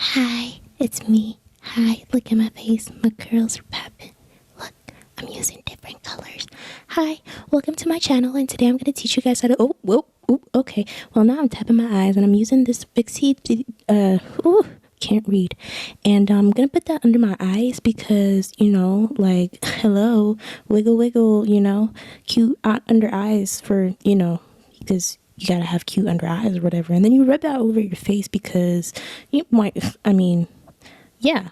Hi, it's me. Hi, look at my face. My curls are popping. Look, I'm using different colors. Hi, welcome to my channel, and today I'm going to teach you guys how to... Oh, whoa, okay. Well, now I'm tapping my eyes, and I'm using this Pixie... can't read. And I'm going to put that under my eyes because, you know, like, hello, wiggle, wiggle, you know, cute under eyes for, you know, because... you gotta have cute under eyes or whatever, and then you rub that over your face because you might, yeah.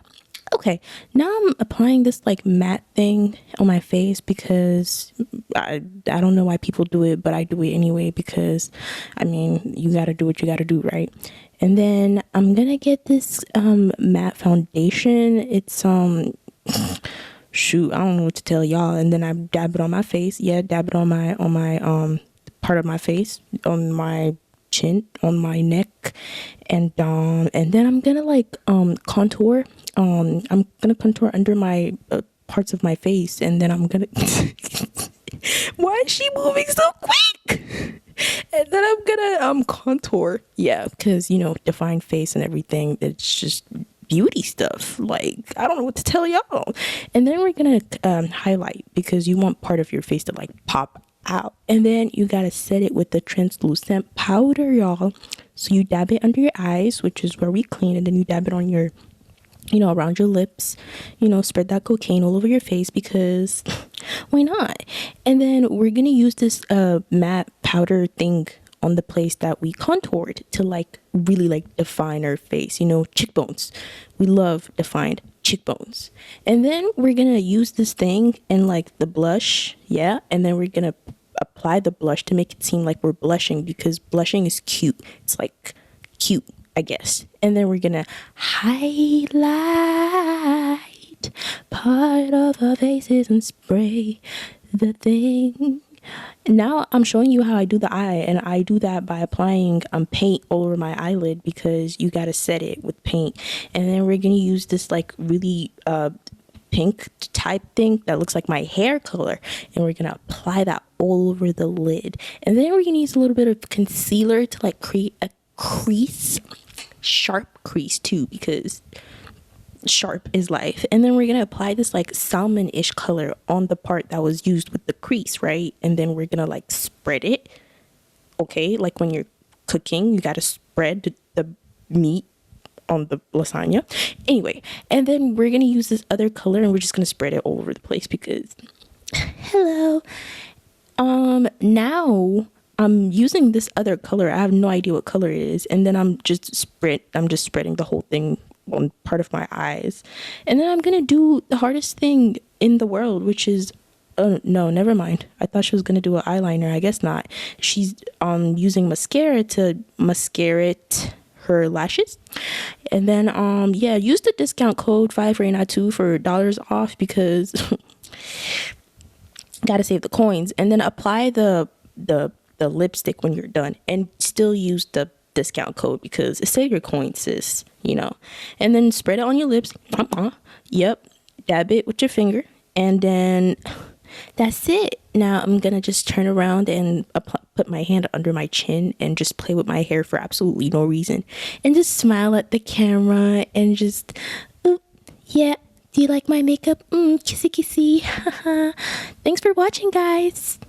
Okay, now I'm applying this like matte thing on my face because I don't know why people do it, but I do it anyway because you gotta do what you gotta do, right? And then I'm gonna get this matte foundation. It's shoot, I don't know what to tell y'all. And then I dab it on my face. Yeah, dab it on my part of my face, on my chin, on my neck, and then I'm gonna like contour. I'm gonna contour under my parts of my face, and then I'm gonna why is she moving so quick? And then I'm gonna contour, yeah, because you know, define face and everything, it's just beauty stuff. Like, I don't know what to tell y'all. And then we're gonna highlight, because you want part of your face to like pop out, and then you gotta set it with the translucent powder, y'all. So you dab it under your eyes, which is where we clean, and then you dab it on your, you know, around your lips, you know, spread that cocaine all over your face because why not? And then we're gonna use this matte powder thing on the place that we contoured to like really like define our face, you know, cheekbones. We love defined cheekbones. And then we're gonna use this thing in like the blush, yeah, and then we're gonna apply the blush to make it seem like we're blushing, because blushing is cute. It's like cute, I guess. And then we're gonna highlight part of our faces and spray the thing. Now I'm showing you how I do the eye, and I do that by applying paint all over my eyelid, because you gotta set it with paint. And then we're gonna use this like really pink type thing that looks like my hair color, and we're gonna apply that all over the lid. And then we're gonna use a little bit of concealer to like create a crease, sharp crease too, because sharp is life. And then we're gonna apply this like salmon-ish color on the part that was used with the crease, right? And then we're gonna like spread it, okay, like when you're cooking you gotta spread the meat on the lasagna anyway. And then we're gonna use this other color, and we're just gonna spread it all over the place because hello. Now I'm using this other color. I have no idea what color it is, and then I'm just spreading the whole thing on part of my eyes. And then I'm gonna do the hardest thing in the world, which is no, never mind. I thought she was gonna do an eyeliner. I guess not. She's using mascara to mascara her lashes. And then yeah, use the discount code 5REYINATOU for dollars off, because gotta save the coins. And then apply the lipstick when you're done, and still use the discount code because it saves your coins, sis, you know. And then spread it on your lips. Yep, dab it with your finger, and then that's it. Now I'm gonna just turn around and put my hand under my chin and just play with my hair for absolutely no reason, and just smile at the camera and just yeah, do you like my makeup? Kissy kissy. Thanks for watching, guys.